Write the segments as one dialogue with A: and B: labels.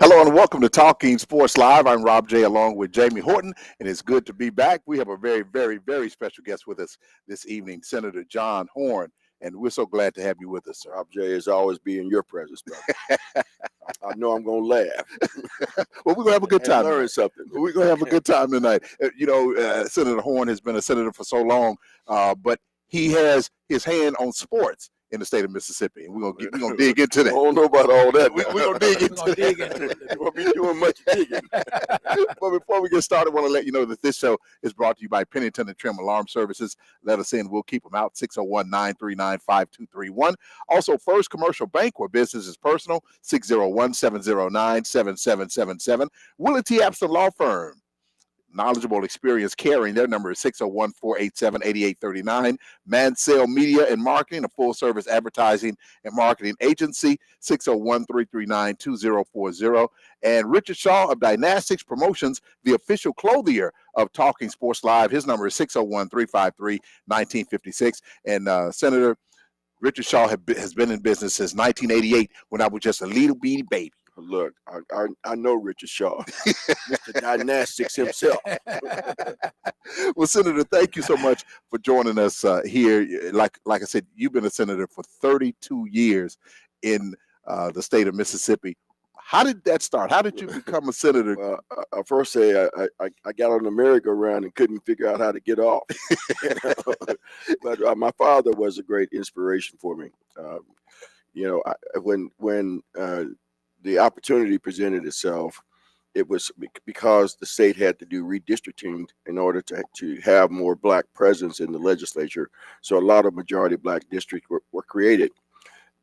A: Hello and welcome to Talking Sports Live. I'm Rob J. along with Jamie Horton, and it's good to be back. We have a very, very, very special guest with us this evening, Senator John Horhn, and we're so glad to have you with us, sir.
B: Rob J. is always be in your presence, brother. I know I'm going to laugh.
A: Well, we're going to have a good time.
B: Learn something.
A: We're going to have a good time tonight. Senator Horhn has been a senator for so long, but he has his hand on sports in the state of Mississippi, and we're gonna dig into that.
B: I don't know about all that.
A: We're gonna dig into that.
B: You won't be doing much digging.
A: But before we get started, I want to let you know that this show is brought to you by Pennington and Trim Alarm Services. Let us in. We'll keep them out. 601-939-5231. Also, First Commercial Bank, where business is personal. 601-709-7777. Willie T. Abson Law Firm. Knowledgeable, experience, caring. Their number is 601-487-8839. Mansell Media and Marketing, a full-service advertising and marketing agency, 601-339-2040. And Richard Shaw of Dynastics Promotions, the official clothier of Talking Sports Live. His number is 601-353-1956. And Senator Richard Shaw has been in business since 1988 when I was just a little bitty baby.
B: Look, I know Richard Shaw, Mr. Dynastics himself.
A: Well, Senator, thank you so much for joining us here. Like I said, you've been a senator for 32 years in the state of Mississippi. How did that start? How did you become a senator?
B: Well, I first say I got on the merry-go-round and couldn't figure out how to get off. But my father was a great inspiration for me. When the opportunity presented itself, it was because the state had to do redistricting in order to have more black presence in the legislature. So a lot of majority black districts were created.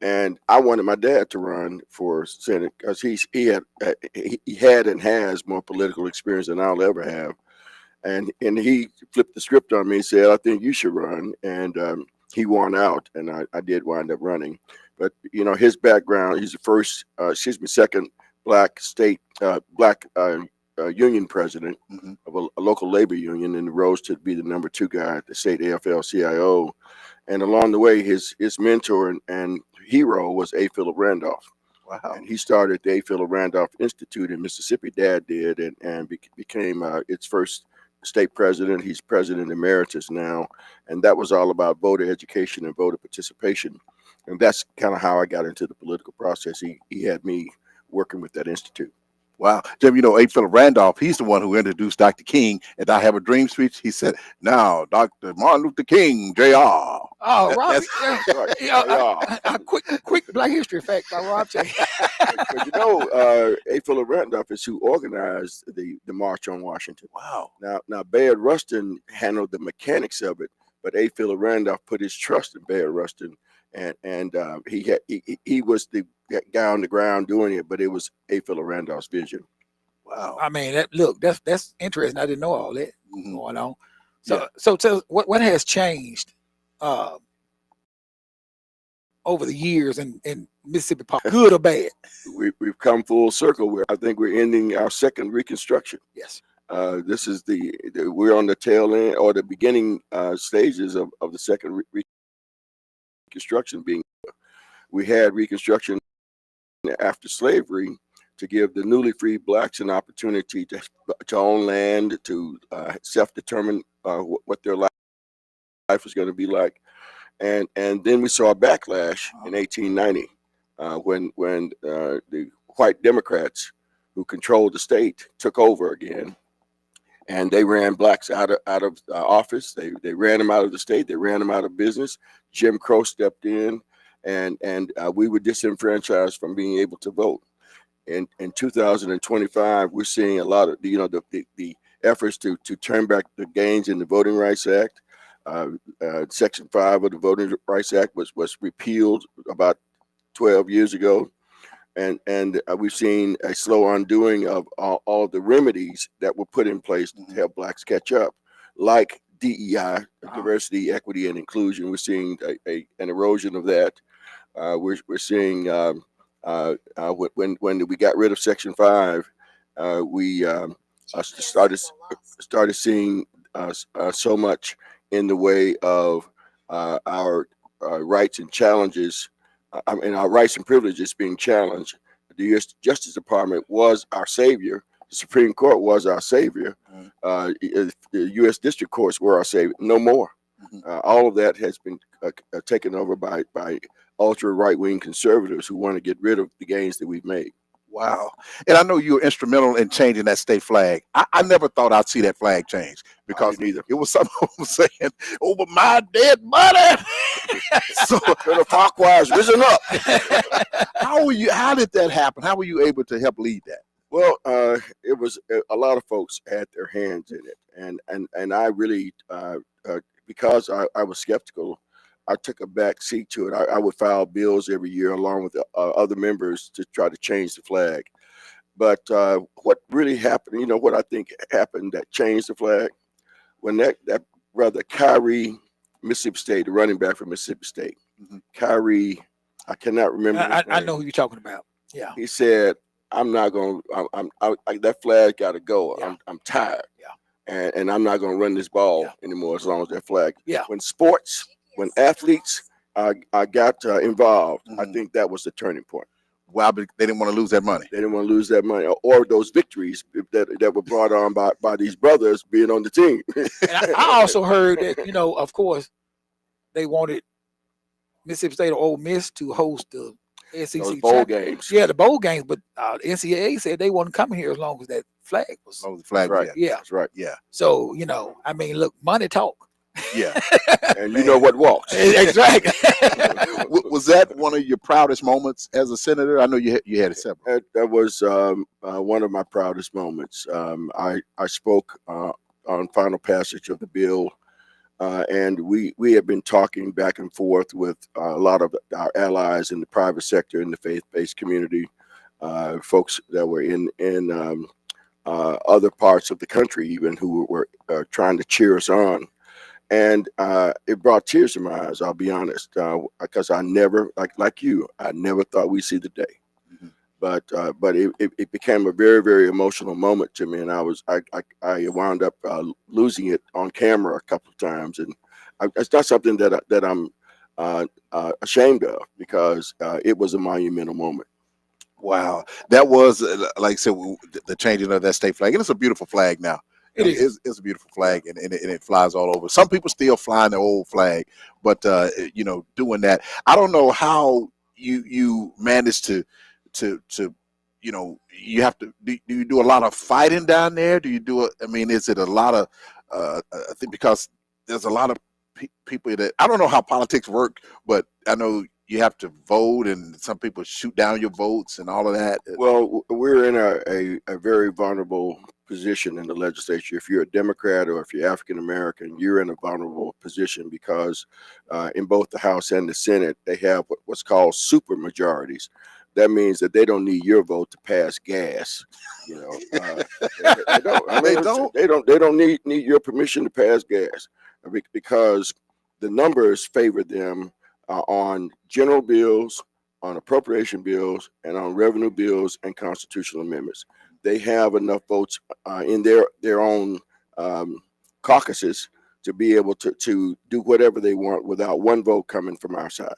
B: And I wanted my dad to run for Senate because he had and has more political experience than I'll ever have. And he flipped the script on me and said, I think you should run. And he won out, and I did wind up running. But, his background, he's the second black state, union president of a local labor union, and rose to be the number 2 guy at the state AFL-CIO. And along the way, his mentor and hero was A. Philip Randolph.
A: Wow.
B: And he started the A. Philip Randolph Institute in Mississippi, Dad did, and became its first state president. He's president emeritus now. And that was all about voter education and voter participation. And that's kind of how I got into the political process. He had me working with that institute.
A: Wow. Jim, you know, A. Philip Randolph, he's the one who introduced Dr. King at I Have a Dream speech. He said, now, Dr. Martin Luther King, Jr.
C: Oh, Rob,
B: Right.
C: a quick Black History fact by Rob J.
B: But you know, A. Philip Randolph is who organized the March on Washington.
A: Wow.
B: Now Bayard Rustin handled the mechanics of it, but A. Philip Randolph put his trust in Bayard Rustin, and he was the guy on the ground doing it, but it was A. Philip Randolph's vision.
A: Wow.
C: I mean, that's interesting. I didn't know all that
A: Mhm.
C: going on. So tell us, what has changed over the years in Mississippi politics, good or bad?
B: We've come full circle. Where I think we're ending our second Reconstruction.
C: Yes.
B: This is we're on the tail end or the beginning stages of the second Reconstruction. We had Reconstruction after slavery to give the newly freed blacks an opportunity to own land, to self-determine what their life was going to be like, and then we saw a backlash in 1890 when the white Democrats who controlled the state took over again, and they ran blacks out of office. They ran them out of the state. They ran them out of business. Jim Crow stepped in, and we were disenfranchised from being able to vote. In 2025, we're seeing a lot of the efforts to turn back the gains in the Voting Rights Act. Section 5 of the Voting Rights Act was repealed about 12 years ago, and we've seen a slow undoing of all the remedies that were put in place to help blacks catch up, like DEI, diversity, equity, and inclusion. We're seeing an erosion of that. We're seeing when we got rid of Section 5, we started seeing so much in the way of our rights and challenges, and our rights and privileges being challenged. The U.S. Justice Department was our savior. The Supreme Court was our savior. The U.S. District Courts were our savior. No more. All of that has been taken over by ultra right-wing conservatives who want to get rid of the gains that we've made.
A: Wow. And I know you were instrumental in changing that state flag. I never thought I'd see that flag change, because it was something saying, over my dead body. So
B: the Farquhar's risen up.
A: How did that happen? How were you able to help lead that?
B: Well, it was a lot of folks had their hands in it, and I really, because I was skeptical, I took a back seat to it. I would file bills every year along with other members to try to change the flag. But what really happened, what I think happened that changed the flag, when that brother Kyrie, Mississippi State, the running back from Mississippi State, Kyrie, I cannot remember.
C: I know who you're talking about. Yeah.
B: He said, "I'm not going. That flag got to go.
C: Yeah.
B: I'm tired.
C: Yeah.
B: And I'm not going to run this ball anymore as long as that flag."
C: Yeah.
B: When athletes got involved, I think that was the turning point.
A: Wow, but they didn't want to lose that money.
B: They didn't want to lose that money or those victories that were brought on by these brothers being on the team.
C: And I also heard that, of course, they wanted Mississippi State or Ole Miss to host the SEC
B: Those bowl games.
C: Yeah, the bowl games, but NCAA said they wasn't coming here as long as that flag was.
A: Oh, the flag,
B: right.
C: Yeah,
B: that's right.
A: Yeah.
C: So I mean, look, money talk.
A: Yeah.
B: And you know what walks.
C: Exactly.
A: Was that one of your proudest moments as a senator? I know you had several.
B: That was one of my proudest moments. I spoke on final passage of the bill, and we have been talking back and forth with a lot of our allies in the private sector, in the faith-based community, folks that were in other parts of the country, even, who were trying to cheer us on. And it brought tears to my eyes, I'll be honest, because I never, like you, I never thought we'd see the day. But it became a very, very emotional moment to me, and I wound up losing it on camera a couple of times, and it's not something that I'm ashamed of, because it was a monumental moment.
A: Wow, that was like I said, the changing of that state flag, and it's a beautiful flag now.
C: It is.
A: It's a beautiful flag, and it flies all over. Some people still flying the old flag, but doing that, I don't know how you manage to you have to do you do a lot of fighting down there? Do you do it? I mean, is it a lot of I think because there's a lot of people that I don't know how politics work, but I know you have to vote, and some people shoot down your votes and all of that.
B: Well, we're in a very vulnerable position in the legislature. If you're a Democrat or if you're African American, you're in a vulnerable position because in both the House and the Senate, they have what's called super majorities. That means that they don't need your vote to pass gas. They don't. I mean, they don't need your permission to pass gas because the numbers favor them on general bills, on appropriation bills, and on revenue bills and constitutional amendments. They have enough votes in their own caucuses to be able to do whatever they want without one vote coming from our side.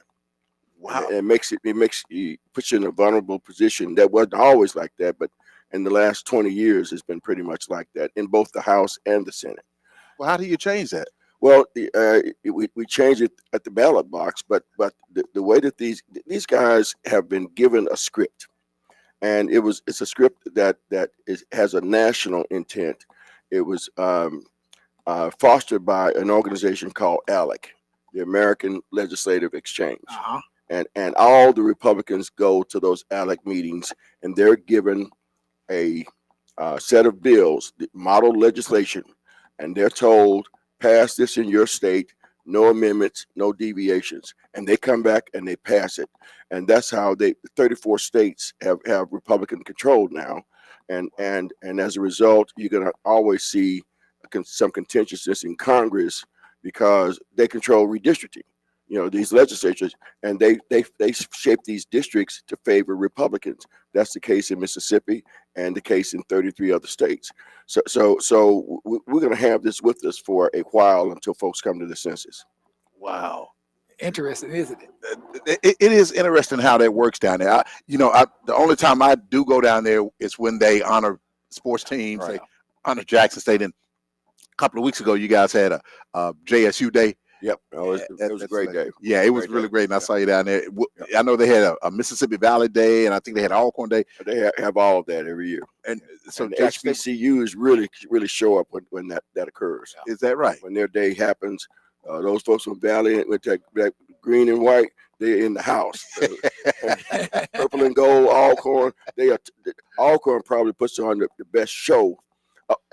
A: Wow.
B: It puts you in a vulnerable position. That wasn't always like that, but in the last 20 years, it's been pretty much like that in both the House and the Senate.
A: Well, how do you change that?
B: Well, we changed it at the ballot box, but the way that these guys have been given a script, and it's a script that has a national intent. It was fostered by an organization called ALEC, the American Legislative Exchange.
C: Uh-huh.
B: And all the Republicans go to those ALEC meetings, and they're given a set of bills, model legislation, and they're told, pass this in your state, no amendments, no deviations. And they come back and they pass it. And that's how 34 states have Republican control now. And as a result, you're going to always see some contentiousness in Congress because they control redistricting, these legislatures, and they shape these districts to favor Republicans. That's the case in Mississippi and the case in 33 other states. So we're going to have this with us for a while until folks come to the census.
A: Wow.
C: Interesting, isn't it?
A: It is interesting how that works down there. The only time I do go down there is when they honor sports teams.
C: Right.
A: They honor Jackson State. And a couple of weeks ago, you guys had a JSU day.
B: Yep. It was a great day.
A: Yeah, it was really great. And I saw you down there. I know they had a Mississippi Valley Day, and I think they had an Alcorn Day.
B: They have all of that every year.
A: And so
B: and HBCUs really show up when that occurs.
A: Is that right?
B: When their day happens, those folks from Valley with that green and white, they're in the house. Purple and gold, Alcorn. Alcorn probably puts on the best show.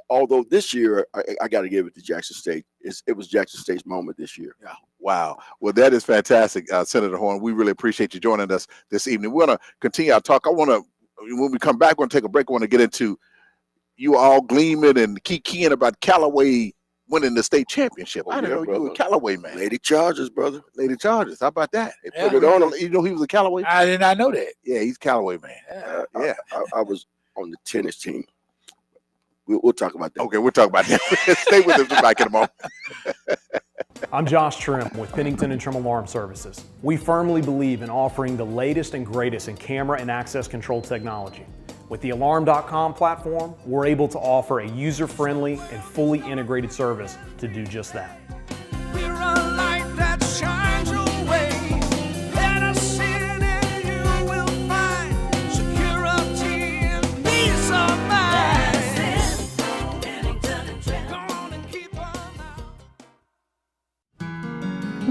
B: Although this year, I got to give it to Jackson State. It was Jackson State's moment this year.
A: Yeah. Wow. Well, that is fantastic, Senator Horn. We really appreciate you joining us this evening. We're going to continue our talk. When we come back, we're going to take a break. I want to get into you all gleaming and keying about Callaway winning the state championship. I didn't know you were a Callaway man.
B: Lady Chargers, brother.
A: Lady Chargers. How about that? They
C: Yeah.
A: put it on him. You know he was a Callaway?
C: I did not know that.
A: Yeah, he's Callaway man.
C: Yeah.
B: I was on the tennis team. We'll talk about that.
A: Okay, we'll talk about that. Stay with us. We're back in a moment.
D: I'm Josh Trim with Pennington and Trim Alarm Services. We firmly believe in offering the latest and greatest in camera and access control technology. With the Alarm.com platform, we're able to offer a user-friendly and fully integrated service to do just that.
E: We're a light that shines your way. Let us in and you will find security and peace of mind.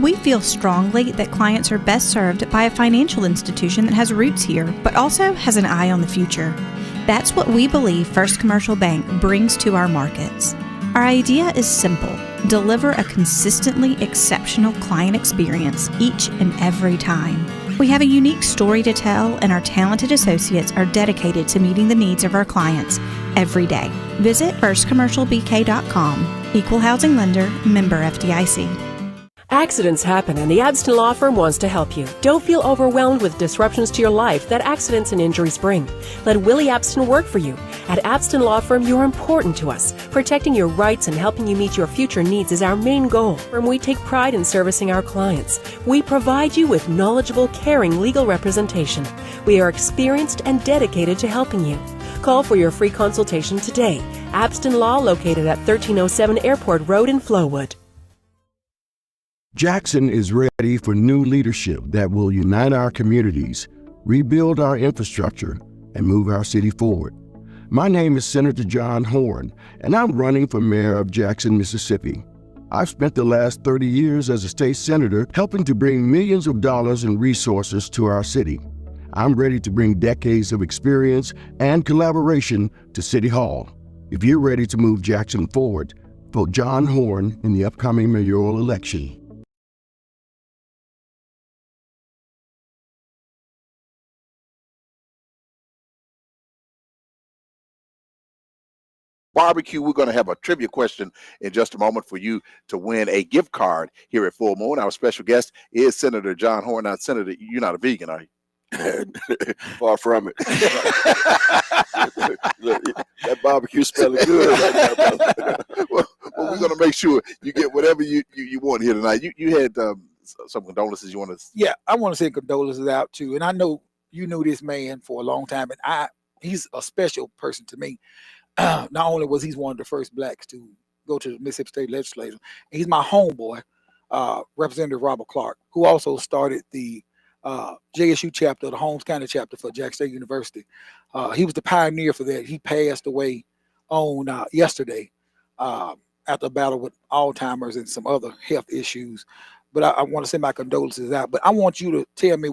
F: We feel strongly that clients are best served by a financial institution that has roots here, but also has an eye on the future. That's what we believe First Commercial Bank brings to our markets. Our idea is simple: deliver a consistently exceptional client experience each and every time. We have a unique story to tell, and our talented associates are dedicated to meeting the needs of our clients every day. Visit firstcommercialbk.com. Equal housing lender, member FDIC.
G: Accidents happen, and the Abston Law Firm wants to help you. Don't feel overwhelmed with disruptions to your life that accidents and injuries bring. Let Willie Abston work for you. At Abston Law Firm, you're important to us. Protecting your rights and helping you meet your future needs is our main goal. We take pride in servicing our clients. We provide you with knowledgeable, caring legal representation. We are experienced and dedicated to helping you. Call for your free consultation today. Abston Law, located at 1307 Airport Road in Flowood.
H: Jackson is ready for new leadership that will unite our communities, rebuild our infrastructure, and move our city forward. My name is Senator John Horn, and I'm running for mayor of Jackson, Mississippi. I've spent the last 30 years as a state senator helping to bring millions of dollars in resources to our city. I'm ready to bring decades of experience and collaboration to City Hall. If you're ready to move Jackson forward, vote John Horn in the upcoming mayoral election.
A: Barbecue, we're going to have a trivia question in just a moment for you to win a gift card here at Full Moon. Our special guest is Senator John Horn. Now, Senator, you're not a vegan, are you?
B: Far from it. Look, that barbecue smelling good.
A: well, we're going to make sure you get whatever you want here tonight. You had some condolences you want to...
C: Yeah, I want to send condolences out too. And I know you knew this man for a long time, and he's a special person to me. Not only was he one of the first blacks to go to the Mississippi State Legislature, he's my homeboy, Representative Robert Clark, who also started the JSU chapter, the Holmes County chapter for Jackson State University. He was the pioneer for that. He passed away on yesterday after a battle with Alzheimer's and some other health issues. But I want to send my condolences out. But I want you to tell me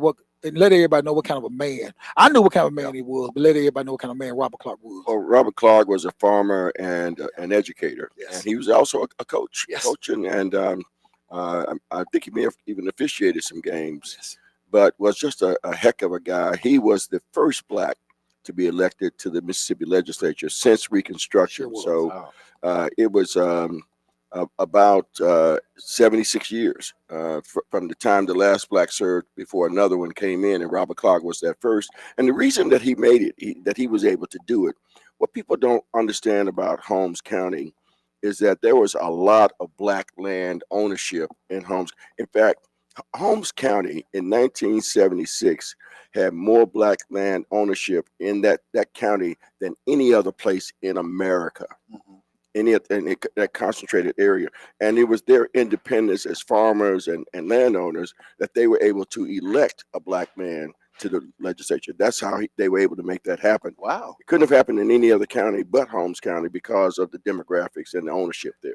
C: and let everybody know what kind of a man. I knew what kind of a man he was, but let everybody know what kind of man Robert Clark was.
B: Well, Robert Clark was a farmer and an educator, and he was also a coach.
C: Yes.
B: Coaching, and I think he may have even officiated some games,
C: Yes.
B: but was just a heck of a guy. He was the first black to be elected to the Mississippi legislature since Reconstruction.
C: Sure was.
B: So it was about 76 years from the time the last black served before another one came in, and Robert Clark was that first. And the reason that he made it, that he was able to do it, what people don't understand about Holmes County is that there was a lot of black land ownership in Holmes. In fact, Holmes County in 1976 had more black land ownership in that county than any other place in America.
A: Mm-hmm.
B: In that concentrated area. And it was their independence as farmers and landowners that they were able to elect a black man to the legislature. That's how they were able to make that happen.
A: Wow.
B: It couldn't have happened in any other county but Holmes County because of the demographics and the ownership there.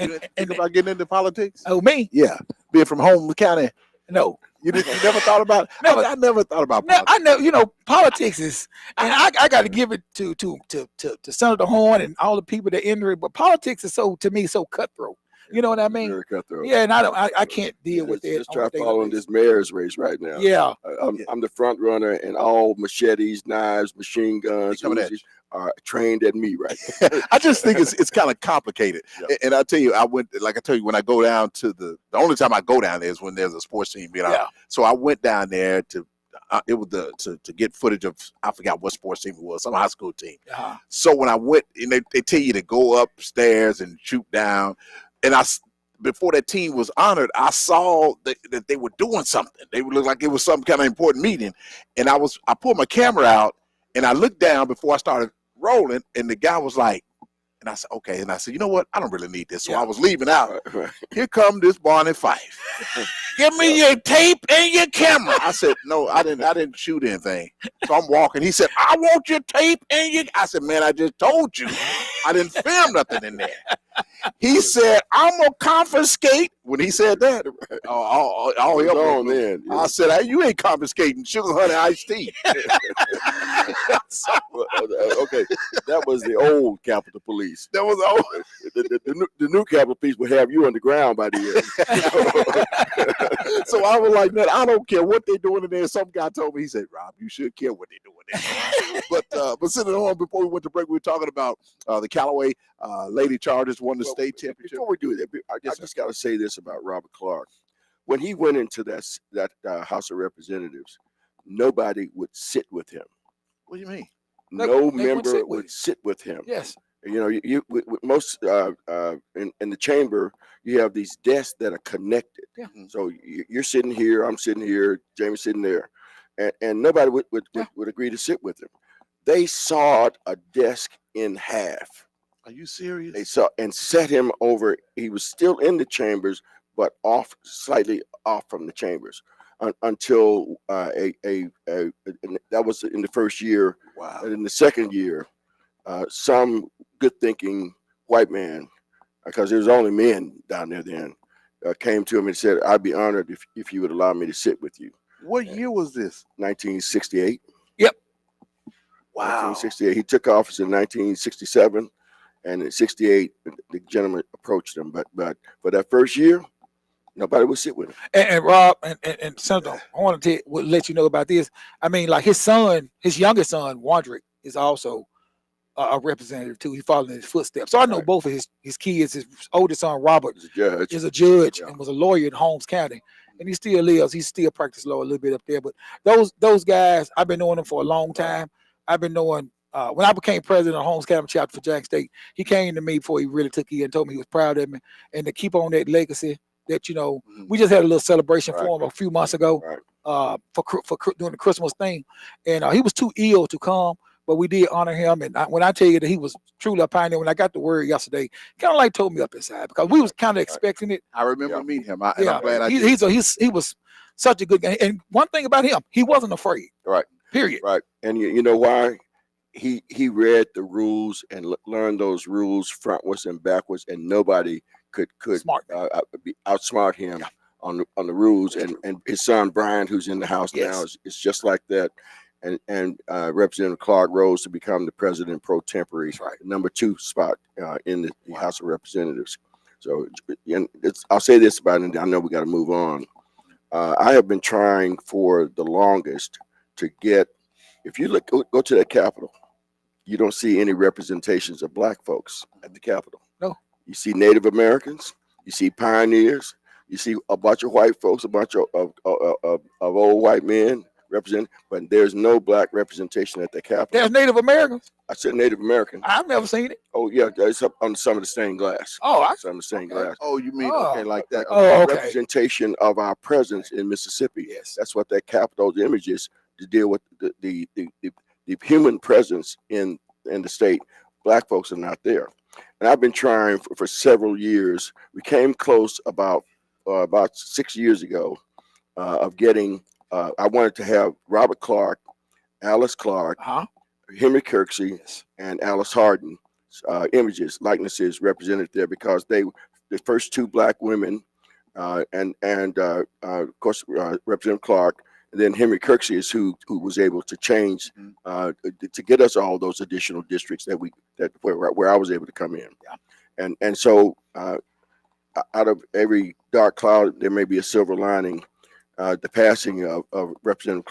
A: You think about getting into politics?
C: Oh, me?
A: Yeah. Being from Holmes County.
C: No.
A: You never thought about it?
C: Never.
A: I never thought about
C: No,
A: politics.
C: I know, politics is, and I got to give it to Senator Horn and all the people that enter it, but politics is to me, so cutthroat. You know what I mean?
B: Very cutthroat.
C: Yeah, and I can't deal with that.
B: Just try
C: on a daily
B: following
C: basis.
B: this mayor's race right now.
C: Yeah.
B: I'm the front runner, and all machetes, knives, machine guns
A: Coming at you.
B: are trained at me right now.
A: I just think it's kind of complicated.
B: Yeah.
A: And I tell you, when I go down to the only time I go down there is when there's a sports team, you know.
C: Yeah.
A: So I went down there to get footage of, I forgot what sports team it was, some high school team.
C: Uh-huh.
A: So when I went, and they tell you to go upstairs and shoot down, and before that team was honored, I saw that they were doing something. They would look like it was some kind of important meeting, and I pulled my camera out and I looked down before I started rolling, and the guy was like, and I said, okay, and I said, you know what? I don't really need this. So I was leaving out.
B: Right.
A: Here come this Barney Fife. Give me your tape and your camera. I said, no, I didn't shoot anything. So I'm walking. He said, I want your tape and your. I said, man, I just told you, I didn't film nothing in there. He said, I'm gonna confiscate. When he said that, all hell
B: on
A: broke
B: then.
A: loose. I said, hey, you ain't confiscating sugar honey iced tea.
B: Okay, that was the old Capitol Police.
A: That was all.
B: The new Capitol Police would have you on the ground by the end.
A: So I was like, man, I don't care what they're doing in there. Some guy told me, he said, Rob, you should care what they're doing But Senator Horn, before we went to break, we were talking about the Callaway Lady Chargers won the state championship.
B: Before we do that, I just got to say this about Robert Clark. When he went into that House of Representatives, nobody would sit with him.
A: What do you mean?
B: No
C: they
B: member would sit with him.
C: Yes.
B: You know, with most in the chamber, you have these desks that are connected.
C: Yeah.
B: So you're sitting here, I'm sitting here, Jamie's sitting there, and nobody would agree to sit with him. They sawed a desk in half.
A: Are you serious?
B: They saw and set him over. He was still in the chambers, but slightly off from the chambers until that was in the first year.
A: Wow.
B: And in the second year, some good-thinking white man, because there was only men down there then, came to him and said, "I'd be honored if you would allow me to sit with you."
A: What year was this?
B: 1968.
C: Yep.
A: Wow.
B: 1968. He took office in 1967, and in 68, the gentleman approached him. But for that first year, nobody would sit with him.
C: And Rob and Senator, I want to let you know about this. I mean, like his youngest son, Wandrick, is also a representative too. He followed in his footsteps. So I know
B: Right.
C: both of his kids. His oldest son, Robert,
B: As a judge.
C: is a judge
B: Yeah.
C: and was a lawyer in Holmes County, and he still lives. He still practices law a little bit up there. But those guys, I've been knowing them for a long time. I've been knowing when I became president of Holmes County chapter for Jackson State. He came to me before he really took it and told me he was proud of me and to keep on that legacy. That we just had a little celebration
B: Right.
C: for him a few months ago,
B: Right.
C: for doing the Christmas thing, and he was too ill to come. But we did honor him, and when I tell you that he was truly a pioneer, when I got the word yesterday, kind of like told me up inside because we was kind of expecting it.
A: I remember
B: Yeah.
A: meeting him. And I'm glad I did.
C: He was such a good guy, and one thing about him, he wasn't afraid.
B: Right.
C: Period.
B: Right. And you know why? He read the rules and learned those rules frontwards and backwards, and nobody could
C: Smart.
B: outsmart him on the rules. And his son Brian, who's in the House
C: Yes.
B: now, is just like that. And Representative Clark rose to become the president pro tempore, number 2 spot in the House of Representatives. So, and I'll say this about it, and I know we got to move on. I have been trying for the longest to get. If you go to that Capitol, you don't see any representations of Black folks at the Capitol.
C: No.
B: You see Native Americans, you see pioneers, you see a bunch of white folks, a bunch of old white men represent, but there's no Black representation at the Capitol.
C: There's Native Americans.
B: I said Native American.
C: I've never seen it.
B: Oh yeah, it's up on some of the stained glass.
C: Oh,
B: Some of the stained
C: okay.
B: glass.
A: Oh, you mean
C: Oh.
A: okay, like that?
C: Oh, okay.
B: Representation of our presence in Mississippi.
C: Yes.
B: That's what that Capitol's image is, to deal with the human presence in the state. Black folks are not there, and I've been trying for several years. We came close about 6 years ago of getting. I wanted to have Robert Clark, Alice Clark, Henry Kirksey,
C: Yes.
B: and Alice Harden likenesses represented there, because they the first 2 Black women, and of course Representative Clark, and then Henry Kirksey is who was able to change to get us all those additional districts where I was able to come in.
C: Yeah.
B: And so out of every dark cloud there may be a silver lining. The passing of Representative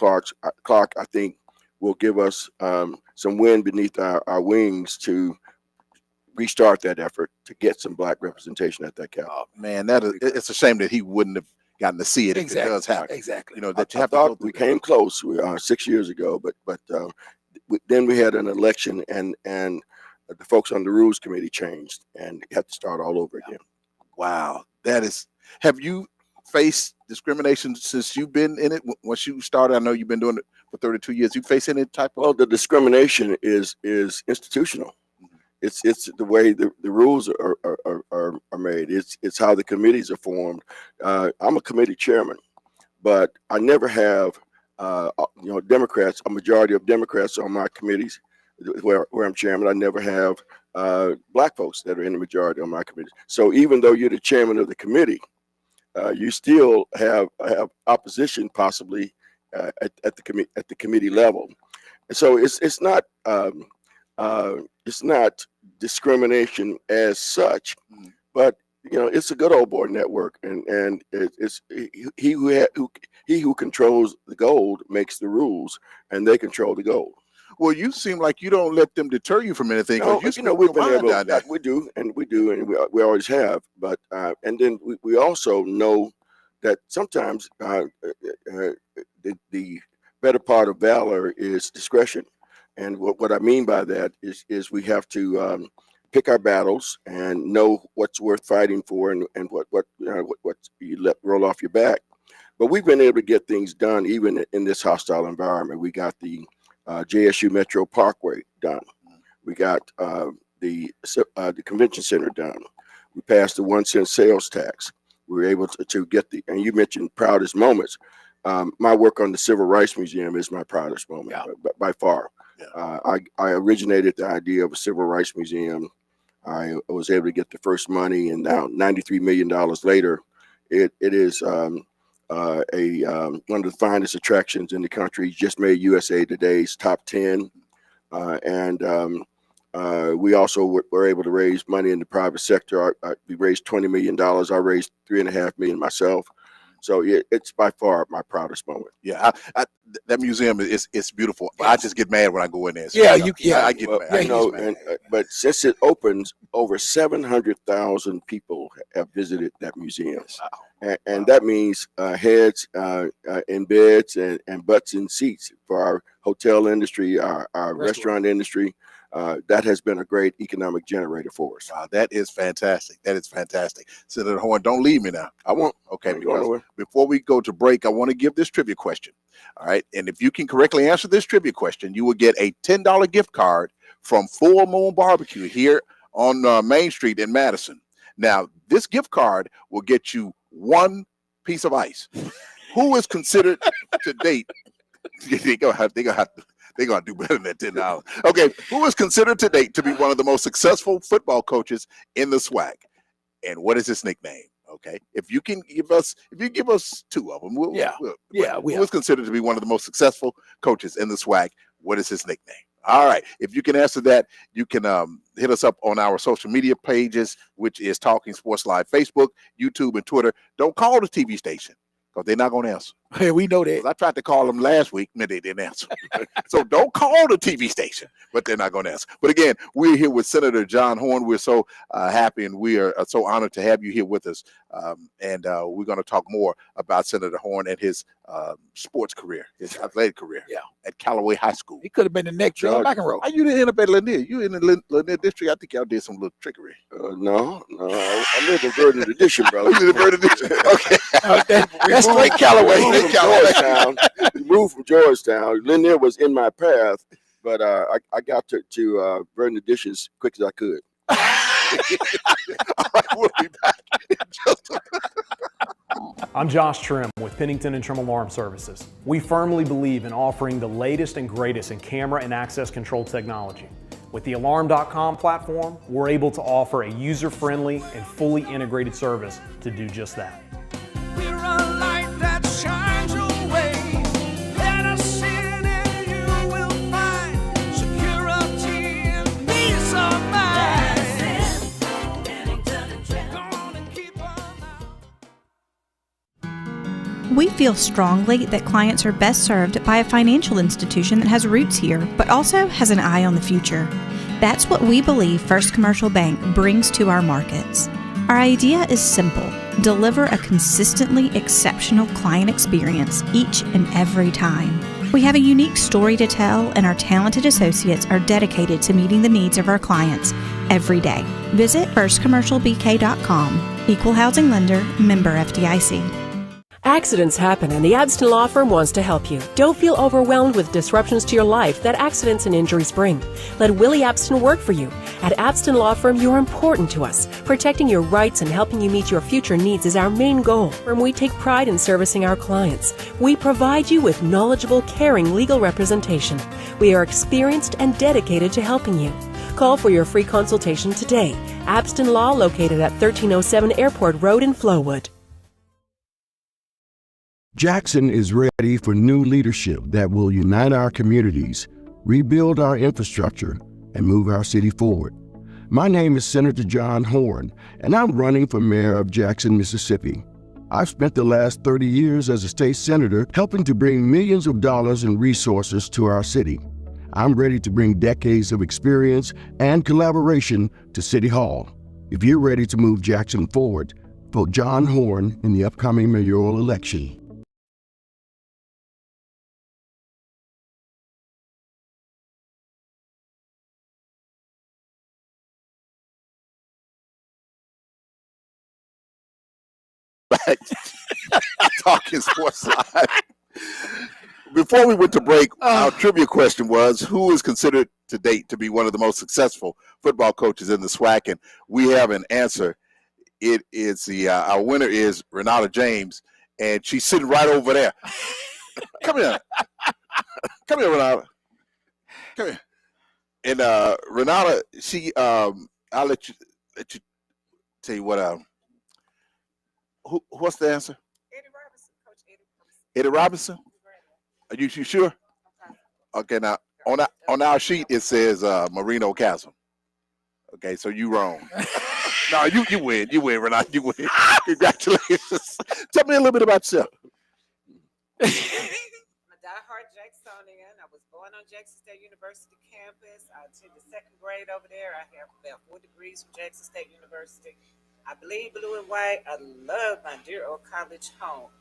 B: Clark, I think, will give us some wind beneath our wings to restart that effort to get some Black representation at that Capitol.
A: Oh, man, it's a shame that he wouldn't have gotten to see it if it does happen.
C: Exactly.
A: You know, that you
B: I
A: have to go
B: thought
A: through
B: we
A: that.
B: came close 6 years ago, but then we had an election, and the folks on the Rules Committee changed, and you have to start all over again.
A: Wow, that is. Have you faced discrimination since you've been in it? Once you started, I know you've been doing it for 32 years. You face any type of?
B: Well, the discrimination is institutional. It's the way the rules are made. It's how the committees are formed. I'm a committee chairman, but I never have Democrats. A majority of Democrats on my committees where I'm chairman. I never have Black folks that are in the majority on my committees. So even though you're the chairman of the committee, you still have opposition possibly at the committee level. And so it's not discrimination as such, but it's a good old boy network, and it's he who controls the gold makes the rules, and they control the gold.
A: Well, you seem like you don't let them deter you from anything. 'cause
B: No,
A: you
B: you
A: speak
B: know, we've
A: your
B: been
A: mind
B: able,
A: down there.
B: we do, and we always have. But and then we also know that sometimes the better part of valor is discretion. And what I mean by that is we have to pick our battles and know what's worth fighting for and what you let roll off your back. But we've been able to get things done even in this hostile environment. We got the JSU Metro Parkway done. We got the convention center done. We passed the 1 cent sales tax. We were able to get and you mentioned proudest moments. My work on the Civil Rights Museum is my proudest moment by far.
A: Yeah.
B: I originated the idea of a Civil Rights Museum. I was able to get the first money, and now $93 million later, it is one of the finest attractions in the country. Just made USA Today's top 10, and we also were able to raise money in the private sector. We raised $20 million. I raised $3.5 million myself. So it's by far my proudest moment.
A: Yeah, that museum is beautiful. But I just get mad when I go in there.
C: Yeah,
A: I get mad. I
B: You know,
A: get mad.
B: but since it opens, over 700,000 people have visited that museum. And that means heads in beds and butts in seats for our hotel industry, our restaurant industry. That has been a great economic generator for us.
A: Wow, that is fantastic. That is fantastic. Senator Horn, don't leave me now.
B: I won't.
A: Okay,
B: I'm going
A: because
B: nowhere.
A: before we go to break, I want to give this trivia question. All right. And if you can correctly answer this trivia question, you will get a $10 gift card from Full Moon Barbecue here on Main Street in Madison. Now, this gift card will get you one piece of ice. Who is considered to date? They're gonna do better than that $10. Okay, who is considered to date to be one of the most successful football coaches in the SWAC? And what is his nickname? Okay, if you give us two of them, who is considered to be one of the most successful coaches in the SWAC? What is his nickname? All right, if you can answer that, you can hit us up on our social media pages, which is Talking Sports Live, Facebook, YouTube, and Twitter. Don't call the TV station because they're not going to answer.
C: Hey, we know that.
A: I tried to call them last week, and they didn't answer. So don't call the TV station, but they're not going to answer. But again, we're here with Senator John Horn. We're so happy, and we are so honored to have you here with us. And we're going to talk more about Senator Horn and his sports career, his athletic career at Callaway High School.
C: He could have been the next John McEnroe.
A: Are you in up at Lanier? You in the Lanier district? I think y'all did some little trickery.
B: No. I live in Verdant Addition, brother.
A: You in the Verdant district? Okay.
C: That's straight Callaway.
B: Georgetown. We moved from Georgetown. Lanier was in my path, but I got to Verdant Addition as quick as I could.
A: All right, we'll be back in just a
D: I'm Josh Trim with Pennington and Trim Alarm Services. We firmly believe in offering the latest and greatest in camera and access control technology. With the Alarm.com platform, we're able to offer a user-friendly and fully integrated service to do just that.
E: We're a light that shines your way. Let us in and you will find security and peace of mind. Gonna keep on out.
F: We feel strongly that clients are best served by a financial institution that has roots here, but also has an eye on the future. That's what we believe First Commercial Bank brings to our markets. Our idea is simple: deliver a consistently exceptional client experience each and every time. We have a unique story to tell, and our talented associates are dedicated to meeting the needs of our clients every day. Visit firstcommercialbk.com. Equal housing lender, member FDIC.
G: Accidents happen, and the Abston Law Firm wants to help you. Don't feel overwhelmed with disruptions to your life that accidents and injuries bring. Let Willie Abston work for you. At Abston Law Firm, you're important to us. Protecting your rights and helping you meet your future needs is our main goal. And we take pride in servicing our clients. We provide you with knowledgeable, caring legal representation. We are experienced and dedicated to helping you. Call for your free consultation today. Abston Law, located at 1307 Airport Road in Flowood.
H: Jackson is ready for new leadership that will unite our communities, rebuild our infrastructure, and move our city forward. My name is Senator John Horn, and I'm running for mayor of Jackson, Mississippi. I've spent the last 30 years as a state senator helping to bring millions of dollars in resources to our city. I'm ready to bring decades of experience and collaboration to City Hall. If you're ready to move Jackson forward, vote John Horn in the upcoming mayoral election.
A: Back talking sports live. Before we went to break, our trivia question was, who is considered to date to be one of the most successful football coaches in the SWAC? And we have an answer. It is our winner is Renata James, and she's sitting right over there. Come here. Come here, Renata. Come here. And Renata, she I'll let you tell you what what's the answer?
I: Eddie Robinson, Coach Eddie Robinson.
A: Eddie Robinson? Are you sure? Okay, now on our sheet it says Marino Castle. Okay, so you wrong. No, you win, Renata, you win. Congratulations. Tell me a little bit about yourself.
I: I'm a diehard Jacksonian. I was born on Jackson State University campus. I attended second grade over there. I have about 4 degrees from Jackson State University. I bleed blue and white. I love my dear old college home.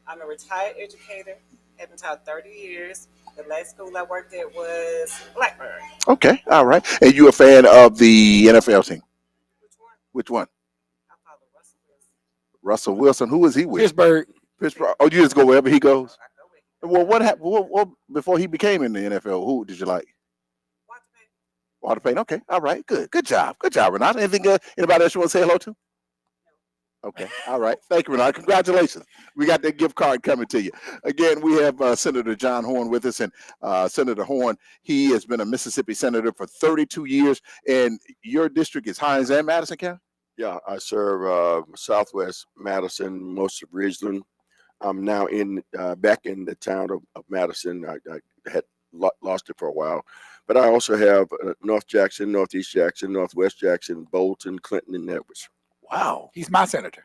I: I'm a retired educator. I've been taught 30 years. The last school I worked at was Blackburn.
A: Okay, all right. And you a fan of the NFL team?
I: Which one?
A: Which one?
I: I follow Russell Wilson.
A: Russell Wilson. Who is he with?
C: Pittsburgh.
A: Pittsburgh. Oh, you just go wherever he goes?
I: I go with him.
A: Well, what happened? What before he became in the NFL? Who did you like?
I: Walter Payton.
A: Walter Payton. Okay, all right, good job, Renata. Anything? Anybody else you want to say hello to? Okay, all right. Thank you, Renata. Congratulations. We got that gift card coming to you. Again, we have Senator John Horn with us, and Senator Horn, he has been a Mississippi senator for 32 years, and your district is Hinds and Madison County?
B: Yeah, I serve Southwest Madison, most of Ridgeland. I'm now back in the town of Madison. I had lost it for a while, but I also have North Jackson, Northeast Jackson, Northwest Jackson, Bolton, Clinton, and Edwards.
A: Wow.
C: He's my senator.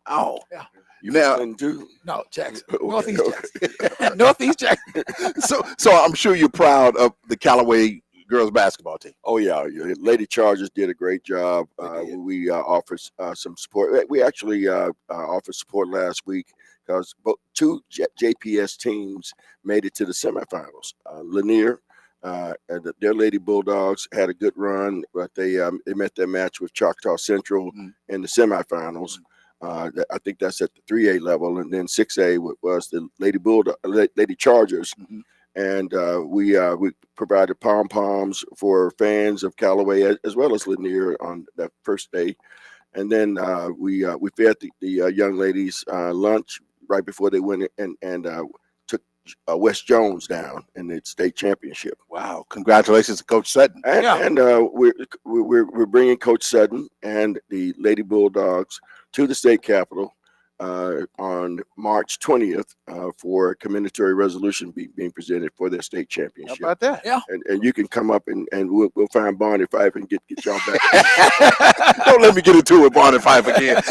A: Wow.
C: Yeah.
B: You
A: Now-
B: Clinton too?
C: No, Jackson.
B: Okay,
C: Northeast
B: okay.
C: Jackson. Northeast Jackson.
A: So I'm sure you're proud of the Callaway girls basketball team.
B: Oh yeah, Lady Chargers did a great job. We offered some support. We actually offered support last week because 2 JPS teams made it to the semifinals. Lanier and their Lady Bulldogs had a good run, but they met their match with Choctaw Central in the semifinals. I think that's at the 3A level, and then 6A was the Lady Chargers. And we provided pom-poms for fans of Callaway as well as Lanier on that first day. And then we fed the young ladies lunch right before they went and took West Jones down in the state championship.
A: Wow. Congratulations to Coach Sutton.
B: And we're bringing Coach Sutton and the Lady Bulldogs to the state capitol on March 20th for a commendatory resolution being presented for their state
A: How
B: championship.
A: about that?
C: Yeah.
B: And you can come up and we'll find Barney Fife and get y'all back.
A: Don't let me get into it, Barney Fife again.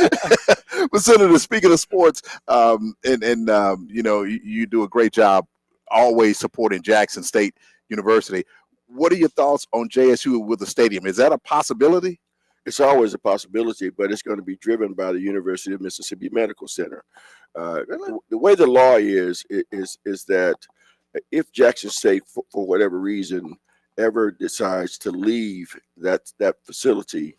A: But Senator, speaking of sports, you know, you do a great job always supporting Jackson State University. What are your thoughts on JSU with the stadium? Is that a possibility?
B: It's always a possibility, but it's going to be driven by the University of Mississippi Medical Center. The way the law is that if Jackson State, for whatever reason, ever decides to leave that facility,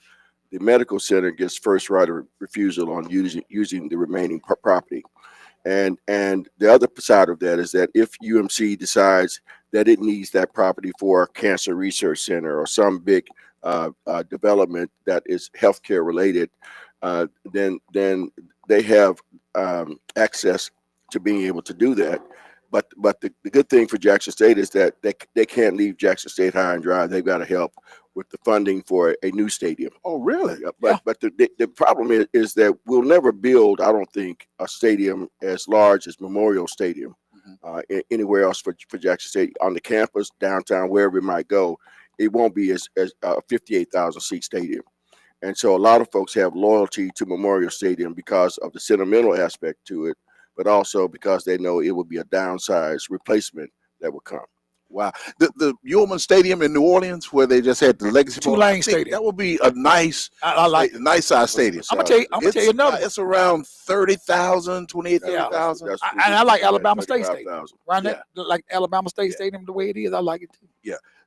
B: the medical center gets first right of refusal on using the remaining property. And the other side of that is that if UMC decides that it needs that property for a cancer research center or some big development that is healthcare related, then they have access to being able to do that. But the good thing for Jackson State is that they can't leave Jackson State high and dry. They've got to help with the funding for a new stadium.
A: Oh, really?
B: But the problem is that we'll never build, I don't think, a stadium as large as Memorial Stadium anywhere else for Jackson State on the campus, downtown, wherever it might go. It won't be as a 58,000 seat stadium. And so a lot of folks have loyalty to Memorial Stadium because of the sentimental aspect to it, but also because they know it will be a downsized replacement that will come.
A: Wow. The Ullman Stadium in New Orleans, where they just had the Legacy Bowl,
C: Tulane
A: I think
C: Stadium.
A: that would be a nice,
C: I like.
A: nice size stadium.
C: I'm gonna tell you another.
A: It's around 30,000, 28,
C: Yeah.
A: 30,000.
C: And I like Alabama State Stadium.
B: 35,000.
C: Right
A: Yeah.
C: there, like Alabama State
A: Yeah.
C: Stadium, the way it is, I like it too.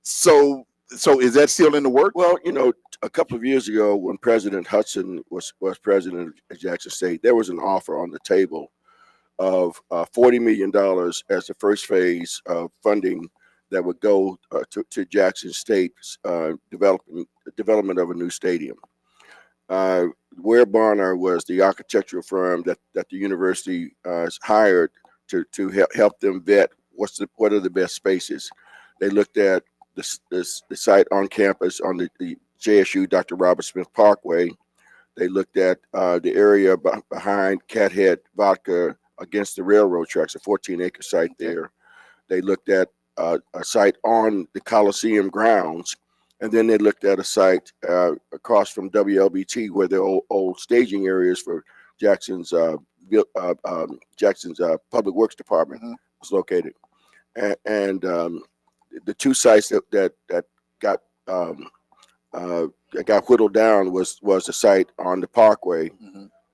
A: So is that still in the works?
B: Well, you know, a couple of years ago, when President Hudson was president of Jackson State, there was an offer on the table of $40 million as the first phase of funding that would go to Jackson State's development of a new stadium. Ware Barner was the architectural firm that the university hired to help them vet what are the best spaces. They looked at the site on campus on the JSU Dr. Robert Smith Parkway. They looked at the area behind Cathead Vodka against the railroad tracks, a 14-acre site there. They looked at a site on the Coliseum grounds, and then they looked at a site across from WLBT where the old staging areas for Jackson's Public Works Department was located. And the two sites that got whittled down was the site on the Parkway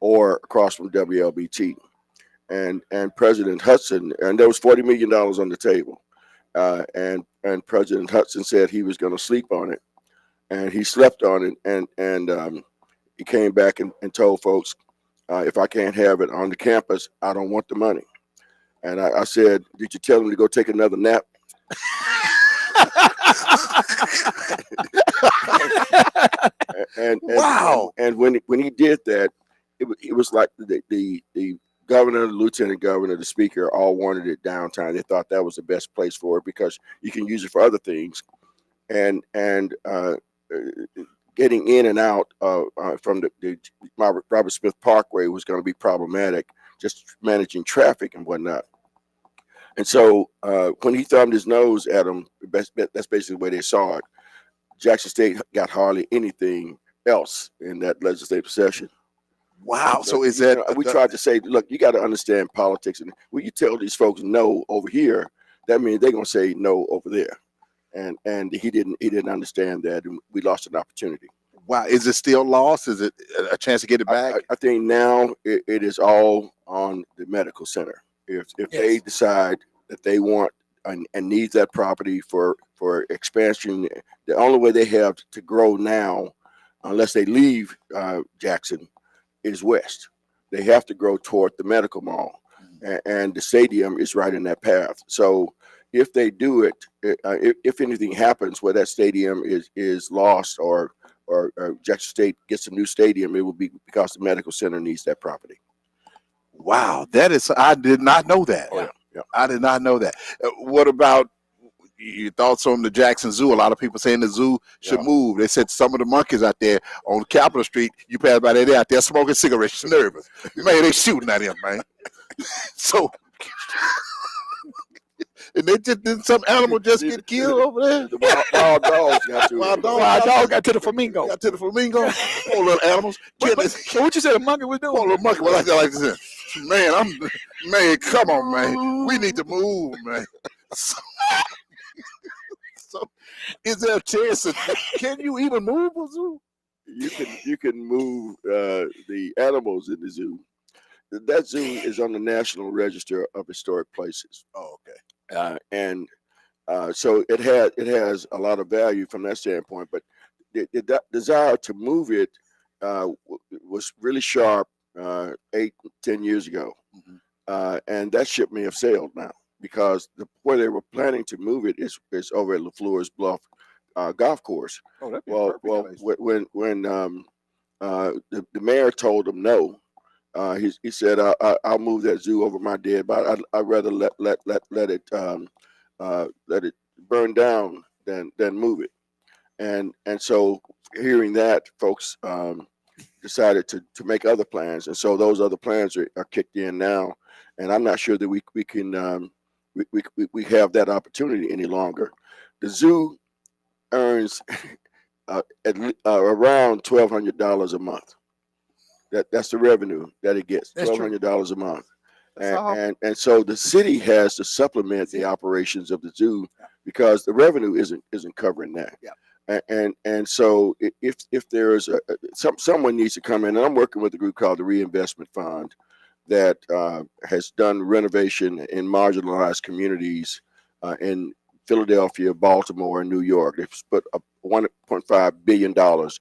B: or across from WLBT. And President Hudson, and there was $40 million on the table. And President Hudson said he was going to sleep on it, and he slept on it. And he came back and told folks, if I can't have it on the campus, I don't want the money. And I said, did you tell him to go take another nap?
A: Wow.
B: And when he did that, it was like the governor, the lieutenant governor, the speaker all wanted it downtown. They thought that was the best place for it because you can use it for other things. And getting in and out from the Robert Smith Parkway was going to be problematic, just managing traffic and whatnot. And so when he thumbed his nose at them, that's basically the way they saw it. Jackson State got hardly anything else in that legislative session.
A: Wow. So is that
B: we tried to say, look, you got to understand politics, and when you tell these folks no over here, that means they're gonna say no over there. And he didn't understand that, and we lost an opportunity.
A: wow? Is it still lost? Is it a chance to get it back?
B: I think now it is all on the medical center. If they decide that they want and need that property for expansion, the only way they have to grow now, unless they leave Jackson, is west. They have to grow toward the medical mall, and the stadium is right in that path. So if they do it, if anything happens where that stadium is lost or Jackson State gets a new stadium, it will be because the medical center needs that property.
A: Wow, that is, I did not know that.
B: Oh, yeah.
A: I did not know that. What about your thoughts on the Jackson Zoo? A lot of people saying the zoo should move. They said some of the monkeys out there on Capitol Street, you pass by there, they're out there smoking cigarettes, nervous. Man, they shooting at him, man. So, and they just did some animal just get killed over there.
B: The wild dogs got to
A: Wild
C: Dog got to the flamingo.
A: Got to the flamingo. Poor little animals.
C: So what you said a monkey was doing?
A: Poor little monkey. Well, like this. Man, come on, man. We need to move, man. So is there a chance can you even move a zoo?
B: You can move the animals in the zoo. That zoo is on the National Register of Historic Places.
A: Oh, okay.
B: So it has a lot of value from that standpoint. But the desire to move it was really sharp 8-10 years ago, and that ship may have sailed now, because where they were planning to move it is over at LaFleur's Bluff golf course.
A: Oh, that'd be
B: Well, when the mayor told them no, he said, "I'll move that zoo over my dead body. I'd rather let it burn down than move it." And so hearing that, folks decided to make other plans, and so those other plans are kicked in now. And I'm not sure that we can we have that opportunity any longer. The zoo earns around $1,200 a month. That's the revenue that it gets.
C: That's true.
B: $1,200 a month.
A: That's all.
B: And so the city has to supplement the operations of the zoo because the revenue isn't covering that.
C: Yeah.
B: And so if there is someone needs to come in, and I'm working with a group called the Reinvestment Fund that has done renovation in marginalized communities in Philadelphia, Baltimore, and New York. They've put $1.5 billion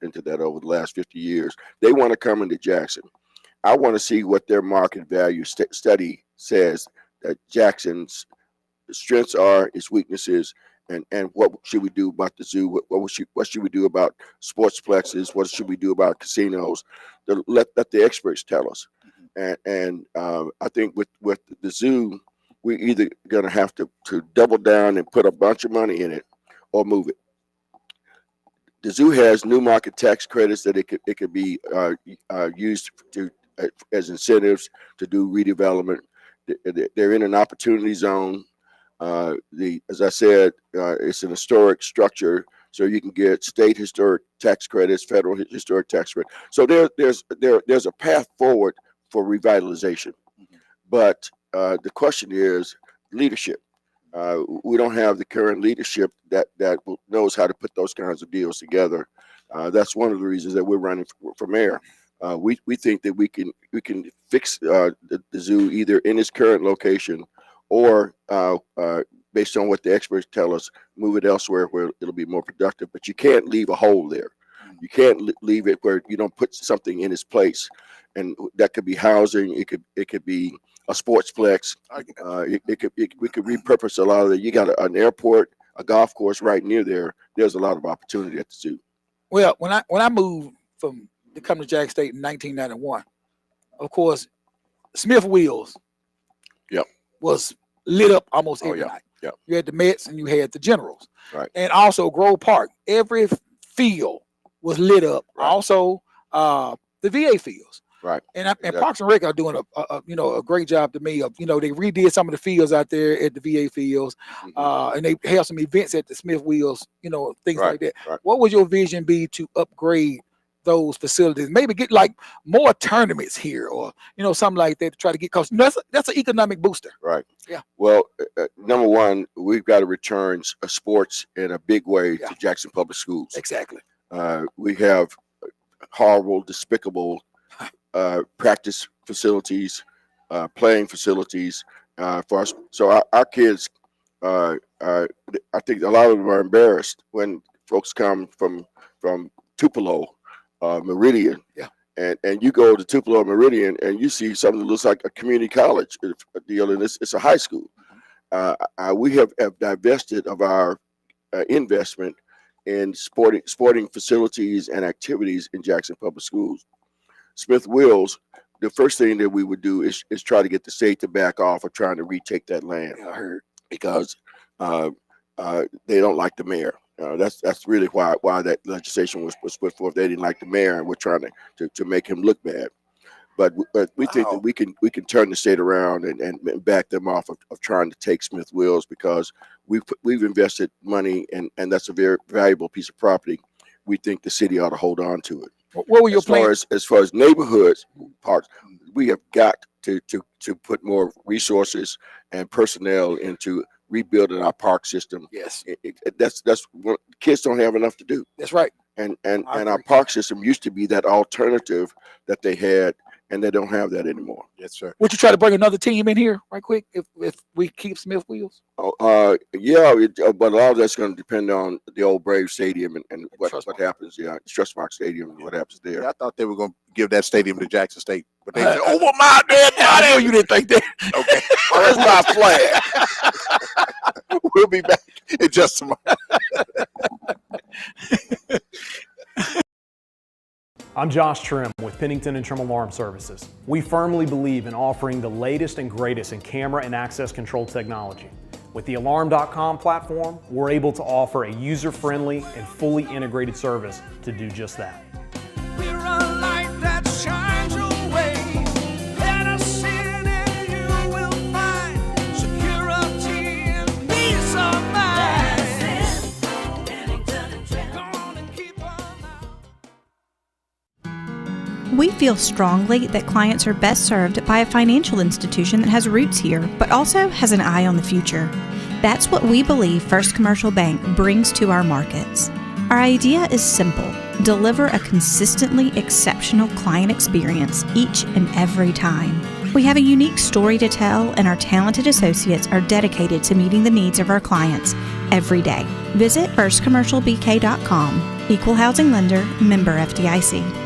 B: into that over the last 50 years. They want to come into Jackson. I want to see what their market value study says that Jackson's strengths are, its weaknesses, and what should we do about the zoo? What should we do about sportsplexes? What should we do about casinos? Let the experts tell us. And I think with the zoo, we're either going to have to double down and put a bunch of money in it or move it. The zoo has new market tax credits that it could be used as incentives to do redevelopment. They're in an opportunity zone. As I said, it's an historic structure, so you can get state historic tax credits, federal historic tax credits. So there's a path forward for revitalization. But the question is leadership. We don't have the current leadership that knows how to put those kinds of deals together. That's one of the reasons that we're running for mayor. We think that we can fix the zoo either in its current location or based on what the experts tell us, move it elsewhere where it'll be more productive. But you can't leave a hole there. You can't leave it where you don't put something in its place, and that could be housing. It could be a sportsplex. We could repurpose a lot of it. You got an airport, a golf course right near there. There's a lot of opportunity at the zoo.
C: Well, when I moved to come to Jackson State in 1991, of course, Smith Wheels was lit up almost every night.
B: Yeah.
C: You had the Mets and you had the Generals.
B: Right.
C: And also Grove Park. Every field was lit up.
B: Right.
C: Also the VA fields.
B: Right.
C: And Parks and Rec are doing a great job to me of, they redid some of the fields out there at the VA fields. And they have some events at the Smith Wheels, things like that.
B: Right.
C: What would your vision be to upgrade those facilities? Maybe get like more tournaments here or, something like that to try to get, because that's an economic booster.
B: Right.
C: Yeah.
B: Well, number one, we've got to return sports in a big way to Jackson Public Schools.
C: Exactly.
B: We have horrible, despicable practice facilities, playing facilities for us. So our kids, I think a lot of them are embarrassed when folks come from Tupelo, Meridian. Yeah. And you go to Tupelo, Meridian, and you see something that looks like a community college deal, and it's a high school. We have divested of our investment in sporting facilities and activities in Jackson Public Schools. Smith Wheels, the first thing that we would do is try to get the state to back off of trying to retake that land. I heard, because they don't like the mayor. That's really why that legislation was put forth. They didn't like the mayor, and we're trying to make him look bad. But we think that we can turn the state around and back them off of trying to take Smith Wheels, because we've invested money, and that's a very valuable piece of property. We think the city ought to hold on to it.
C: What were your plans?
B: As far as neighborhoods parks, we have got to put more resources and personnel into rebuilding our park system.
C: Yes.
B: That's what kids don't have enough to do.
C: That's right.
B: And our park system used to be that alternative that they had, and they don't have that anymore.
A: Yes, sir.
C: Would you try to bring another team in here right quick if we keep Smith Wheels?
B: Yeah, but a lot of that's going to depend on the old Brave Stadium and what happens. Yeah, Trustmark Stadium and what happens there.
A: Yeah, I thought they were going to give that stadium to Jackson State, but they said, "Over my dead body."
C: I know you didn't think that.
A: Okay,
B: well, that's my flag.
A: We'll be back in just a moment.
D: I'm Josh Trim with Pennington and Trim Alarm Services. We firmly believe in offering the latest and greatest in camera and access control technology. With the Alarm.com platform, we're able to offer a user-friendly and fully integrated service to do just that.
E: We're a light that shines your way. Let us in and you will find security and peace of mind. Go on and keep on out.
F: We feel strongly that clients are best served by a financial institution that has roots here, but also has an eye on the future. That's what we believe First Commercial Bank brings to our markets. Our idea is simple: deliver a consistently exceptional client experience each and every time. We have a unique story to tell, and our talented associates are dedicated to meeting the needs of our clients every day. Visit firstcommercialbk.com. Equal housing lender, member FDIC.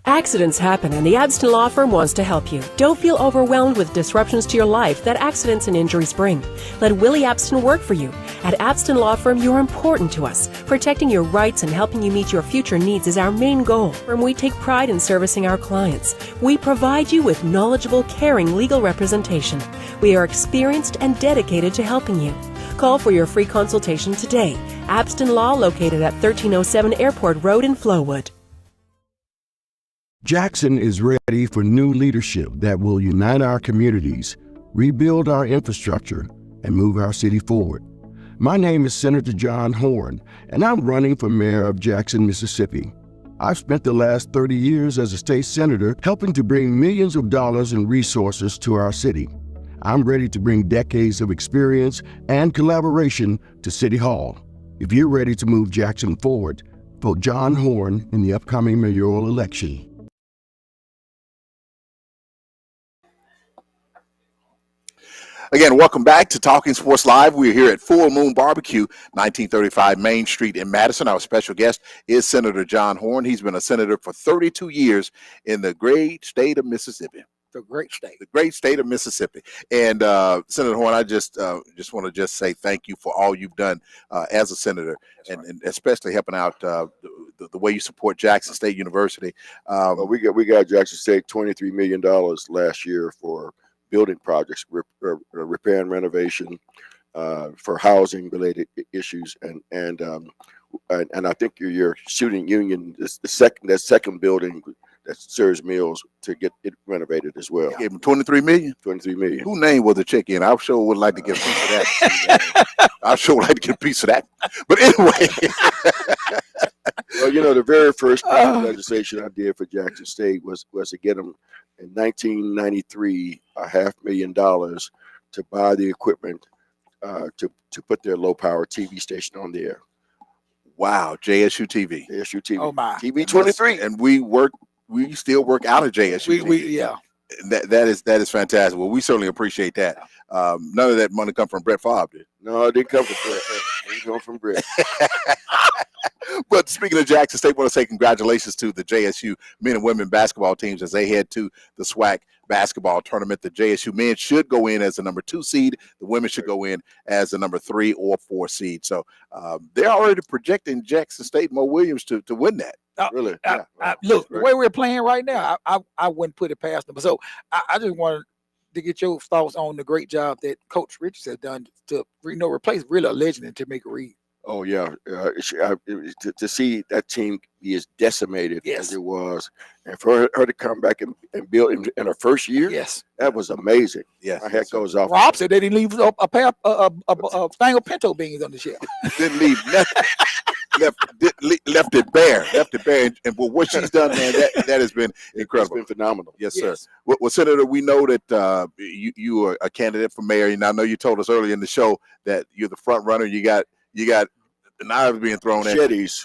G: Accidents happen, and the Abston Law Firm wants to help you. Don't feel overwhelmed with disruptions to your life that accidents and injuries bring. Let Willie Abston work for you. At Abston Law Firm, you're important to us. Protecting your rights and helping you meet your future needs is our main goal. And we take pride in servicing our clients. We provide you with knowledgeable, caring legal representation. We are experienced and dedicated to helping you. Call for your free consultation today. Abston Law, located at 1307 Airport Road in Flowood.
H: Jackson is ready for new leadership that will unite our communities, rebuild our infrastructure, and move our city forward. My name is Senator John Horn, and I'm running for mayor of Jackson, Mississippi. I've spent the last 30 years as a state senator helping to bring millions of dollars in resources to our city. I'm ready to bring decades of experience and collaboration to City Hall. If you're ready to move Jackson forward, vote John Horn in the upcoming mayoral election.
A: Again, welcome back to Talking Sports Live. We're here at Full Moon Barbecue, 1935 Main Street in Madison. Our special guest is Senator John Horn. He's been a senator for 32 years in the great state of Mississippi.
C: The great state.
A: The great state of Mississippi. And Senator Horn, I just want to say thank you for all you've done as a senator, and especially helping out the way you support Jackson State University.
B: Well, we got Jackson State $23 million last year for building projects, repair and renovation, for housing related issues, and I think your student union, that second building that serves meals, to get it renovated as well.
A: Gave him $23 million.
B: $23 million.
A: Who name was the check in? I sure would like to get a piece of that. I sure would like to get a piece of that. But anyway.
B: Well, the very first piece of legislation I did for Jackson State was to get them in 1993 $500,000 to buy the equipment to put their low power TV station on the air.
A: Wow, JSU TV.
B: JSU TV.
C: Oh my.
B: TV 23.
A: And we still work out of JSU.
C: Yeah.
A: That is fantastic. Well, we certainly appreciate that. None of that money come from Brett Favre, did?
B: No, it didn't come from Brett. It didn't come from Brett.
A: But speaking of Jackson State, I want to say congratulations to the JSU men and women basketball teams as they head to the SWAC basketball tournament. The JSU men should go in as the number 2 seed. The women should go in as the number 3 or 4 seed. So they're already projecting Jackson State, Mo Williams to win that.
B: Really?
C: Look, the way we're playing right now, I wouldn't put it past them. So I just wanted to get your thoughts on the great job that Coach Richards has done to replace really a legend in Tamika Reed.
B: Oh yeah, to see that team be as decimated as it was, and for her to come back and build in her first year, that was amazing.
A: Yes,
B: my head goes off.
C: Rob said they didn't leave a thing of pinto beans on the shelf.
A: Didn't leave nothing. Left it bare. And for what she's done, man, that has been incredible.
B: It's been phenomenal.
A: Yes, sir. Well, Senator, we know that you are a candidate for mayor, and I know you told us earlier in the show that you're the front runner. You got knives being thrown at
B: machetes,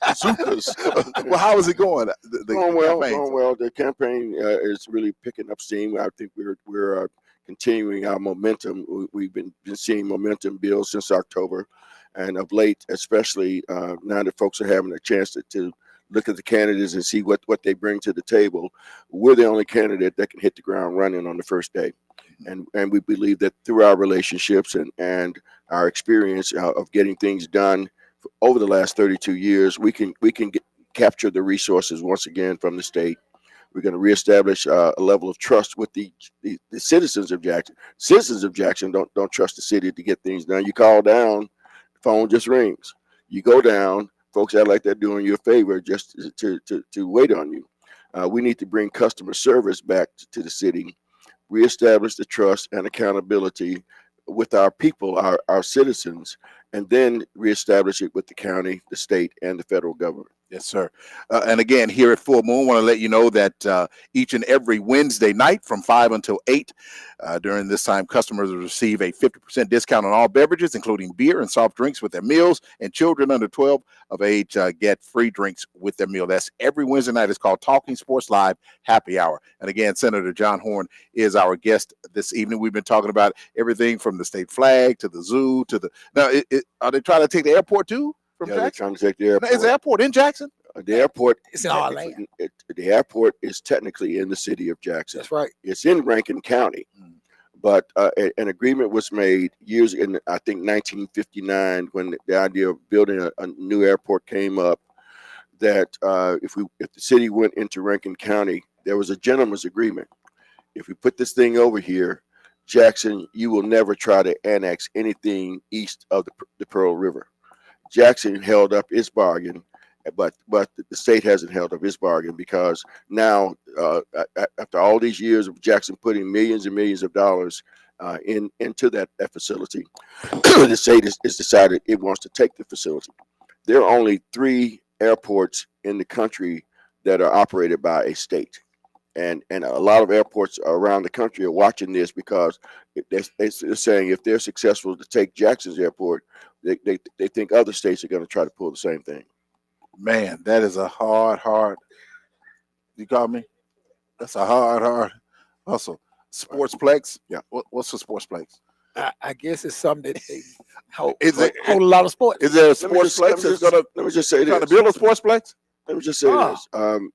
B: bazookas.
A: Well, how is it going?
B: Going well. The campaign is really picking up steam. I think we're continuing our momentum. We've been seeing momentum build since October, and of late, especially now that folks are having a chance to look at the candidates and see what they bring to the table. We're the only candidate that can hit the ground running on the first day. And we believe that through our relationships and our experience of getting things done over the last 32 years, we can capture the resources once again from the state. We're going to reestablish a level of trust with the citizens of Jackson. Citizens of Jackson don't trust the city to get things done. You call down, the phone just rings. You go down, folks act like they're doing you a favor just to wait on you. We need to bring customer service back to the city, reestablish the trust and accountability with our people, our citizens, and then reestablish it with the county, the state, and the federal government.
A: Yes, sir. And again, here at Full Moon, want to let you know that each and every Wednesday night from 5 until 8, during this time, customers will receive a 50% discount on all beverages, including beer and soft drinks with their meals, and children under 12 of age get free drinks with their meal. That's every Wednesday night. It's called Talking Sports Live Happy Hour. And again, Senator John Horhn is our guest this evening. We've been talking about everything from the state flag to the zoo to the. Now, are they trying to take the airport too? From
B: Yeah, they're
A: Jackson?
B: trying to take the airport.
A: Is the airport in Jackson?
B: The airport,
C: It's in our
B: technically- the airport is technically in the city of Jackson.
C: That's right.
B: It's in Rankin County, but an agreement was made years in, I think, 1959, when the idea of building a new airport came up. That if the city went into Rankin County, there was a gentleman's agreement. If we put this thing over here, Jackson, you will never try to annex anything east of the Pearl River. Jackson held up its bargain, but the state hasn't held up its bargain, because now, after all these years of Jackson putting millions and millions of dollars into that facility, the state has decided it wants to take the facility. There are only 3 airports in the country that are operated by a state. And a lot of airports around the country are watching this, because they're saying if they're successful to take Jackson's airport, they think other states are going to try to pull the same thing.
A: Man, that is a hard. You got me? That's a hard hustle. Sportsplex?
B: Yeah.
A: What's a sportsplex?
C: I guess it's something that they hold,
A: Is it-
C: hold a lot of sports.
A: Is there a
B: Let me
A: sportsplex that's gonna
B: let me just say
A: trying to
B: this.
A: build a sportsplex?
B: Let me just say this. I'm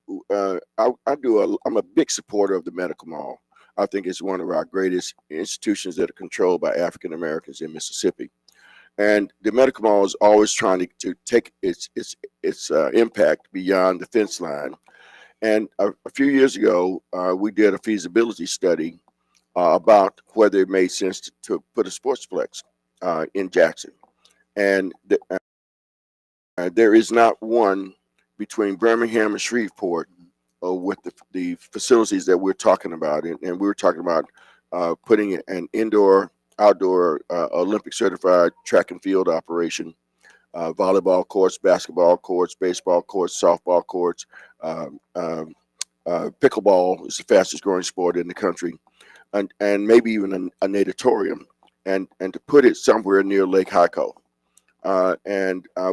B: a big supporter of the Medical Mall. I think it's one of our greatest institutions that are controlled by African Americans in Mississippi. And the Medical Mall is always trying to take its impact beyond the fence line. And a few years ago, we did a feasibility study about whether it made sense to put a sportsplex in Jackson. And there is not one between Birmingham and Shreveport with the facilities that we're talking about. And we were talking about putting an outdoor Olympic certified track and field operation, volleyball courts, basketball courts, baseball courts, softball courts, pickleball is the fastest growing sport in the country, and maybe even a natatorium, and to put it somewhere near Lake Hyco.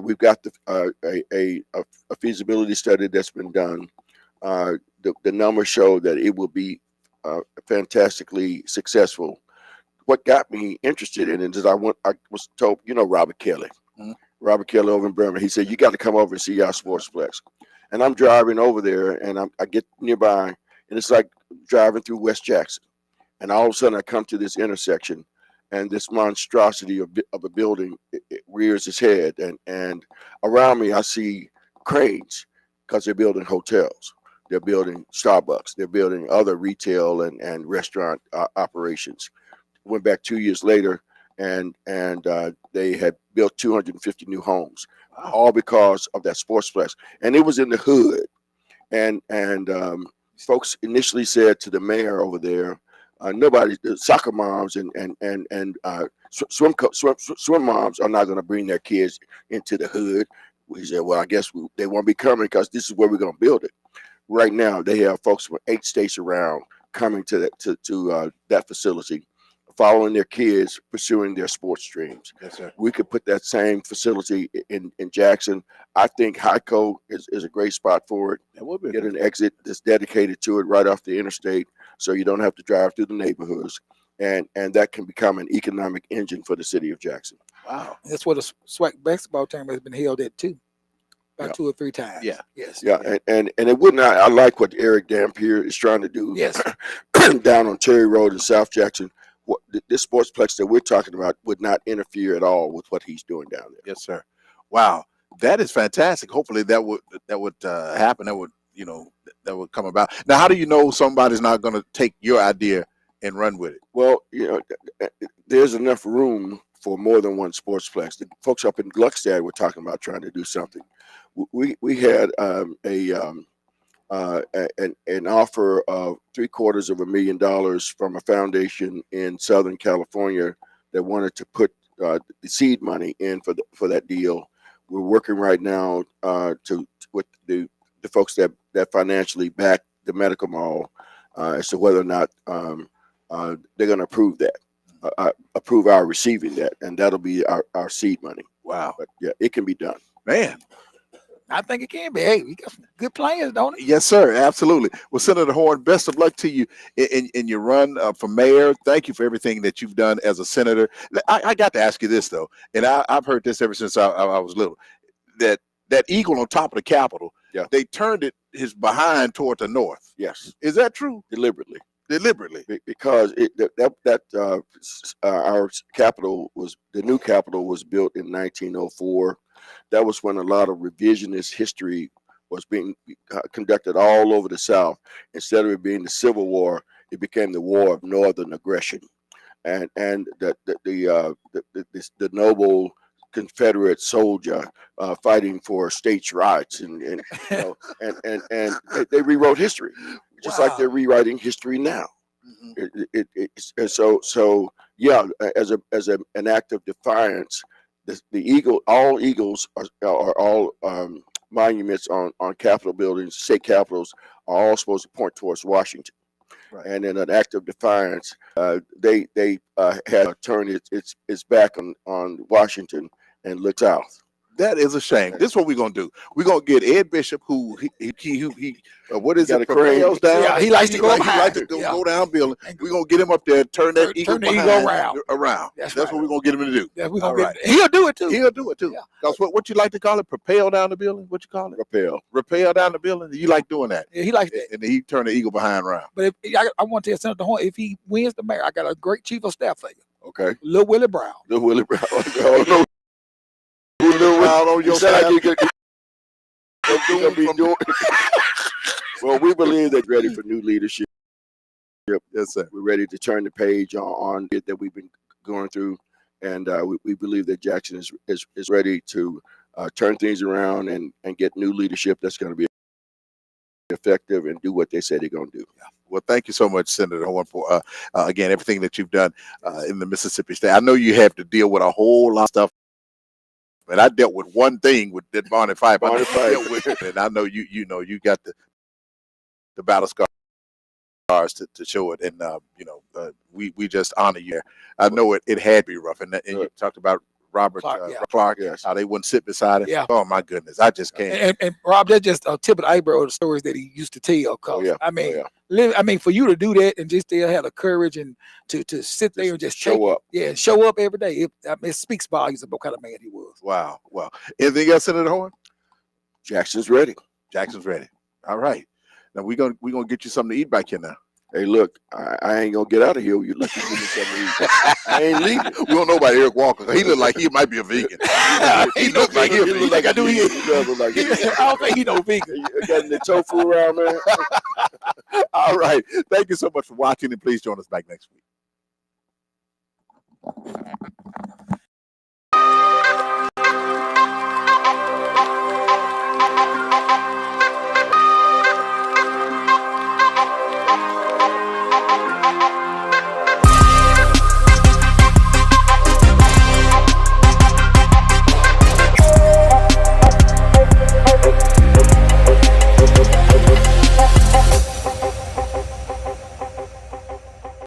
B: We've got a feasibility study that's been done. The numbers show that it will be fantastically successful. What got me interested in it is I was told, Robert Kelly.
A: Mm-hmm.
B: Robert Kelly over in Birmingham. He said, you got to come over and see our sportsplex. And I'm driving over there, and I get nearby, and it's like driving through West Jackson. And all of a sudden I come to this intersection, and this monstrosity of a building it rears its head. And around me I see cranes, because they're building hotels. They're building Starbucks. They're building other retail and restaurant operations. Went back 2 years later, and they had built 250 new homes, all because of that sportsplex. And it was in the hood. And folks initially said to the mayor over there, the soccer moms and swim moms are not going to bring their kids into the hood. We said, well, I guess they won't be coming, because this is where we're going to build it. Right now, they have folks from 8 states around coming to that facility, following their kids, pursuing their sports dreams.
A: Yes, sir.
B: We could put that same facility in Jackson. I think Hyco is a great spot for it.
A: That would be
B: Get an exit that's dedicated to it right off the interstate, so you don't have to drive through the neighborhoods. And that can become an economic engine for the city of Jackson.
A: wow.
C: That's where the SWAC basketball tournament has been held at too, about
B: Yeah.
C: 2 or 3 times.
A: Yeah.
C: Yes.
B: Yeah, and it would not. I like what Eric Dampier is trying to do.
C: Yes.
B: Down on Terry Road in South Jackson. This sportsplex that we're talking about would not interfere at all with what he's doing down there.
A: Yes, sir. Wow, that is fantastic. Hopefully that would happen. That would come about. Now, how do you know somebody's not going to take your idea and run with it?
B: Well, there's enough room for more than one sportsplex. The folks up in Gluckstadt were talking about trying to do something. We had an offer of $750,000 from a foundation in Southern California that wanted to put the seed money in for that deal. we're working right now with the folks that financially back the medical mall as to whether or not they're going to approve that, approve our receiving that, and that'll be our seed money.
A: Wow,
B: But yeah, it can be done.
A: man.
C: I think it can be. Hey, we got some good plans, don't it?
A: Yes, sir. Absolutely. Well, Senator Horn, best of luck to you in your run for mayor. Thank you for everything that you've done as a senator. I got to ask you this, though, and I've heard this ever since I was little, that eagle on top of the Capitol,
B: Yeah.
A: they turned his behind toward the north.
B: Yes,
A: Is that true?
B: deliberately.
A: Deliberately.
B: Because our Capitol the new Capitol was built in 1904. That was when a lot of revisionist history was being conducted all over the South. Instead of it being the Civil War, it became the War of Northern Aggression, and the noble Confederate soldier fighting for states' rights, and you know, and they rewrote history, just like they're rewriting history now. So yeah, as an act of defiance, all eagles are all monuments on Capitol buildings, state capitals are all supposed to point towards Washington.
A: Right.
B: And in an act of defiance, they had turned its back on Washington and looked south.
A: That is a shame. This is what we're gonna do. We're gonna get Ed Bishop, who what is
B: Got
A: it?
B: a crane.
A: Propels down.
C: Yeah, he likes to go up
A: He
C: high.
A: likes to go,
C: Yeah.
A: go down building. We're gonna get him up there, turn that eagle
C: turn the eagle
A: behind
C: around. That's
A: That's
C: right.
A: what we're gonna get him to do.
C: Yeah, we're
A: All
C: gonna
A: right.
C: he'll do it too.
A: He'll do it too.
C: Yeah.
A: Because what you like to call it? Propel down the building? What you call it?
B: Rappel.
A: Rappel down the building? You like doing that.
C: Yeah, he likes that.
A: And then he turn the eagle behind around.
C: But I want to tell Senator Horn, if he wins the mayor, I got a great chief of staff for you,
B: Okay.
C: Lil Willie Brown.
B: Little Willie Brown. Oh, no.
A: Little Brown on your
B: You said
A: staff.
B: you gonna be doing. Well, we believe they're ready for new leadership.
A: Yes, sir.
B: We're ready to turn the page on it that we've been going through, and we believe that Jackson is ready to turn things around and get new leadership that's going to be effective and do what they say they're going to do.
A: Well, thank you so much, Senator Horn, for again everything that you've done in the Mississippi state. I know you have to deal with a whole lot of stuff, and I dealt with one thing with that Barney Fife.
B: Barney Fife.
A: And I know you know you got the battle scars to show it, and we just honor you. I know it had to be rough, and you talked about Robert Clark,
B: Yes.
A: how they wouldn't sit beside him.
C: Yeah.
A: Oh my goodness, I just can't.
C: And Rob, that's just a tip of the iceberg of the stories that he used to tell. Cause
B: Oh, yeah.
C: I mean,
B: yeah.
C: for you to do that and just still have the courage and to sit there and just
B: show up.
C: Yeah, show up every day. It speaks volumes about what kind of man he was.
A: Wow. Well, anything else, Senator Horn?
B: Jackson's ready.
A: Jackson's ready. All right. Now we're gonna get you something to eat back here now.
B: Hey, look, I ain't gonna get out of here. You let me give me something to eat. I ain't leaving.
A: We don't know about Eric Walker. He look like he might be a vegan. He looks like he'll be.
B: Like I do. He
C: I don't think he no vegan.
B: You got the tofu around, man.
A: All right. Thank you so much for watching, and please join us back next week.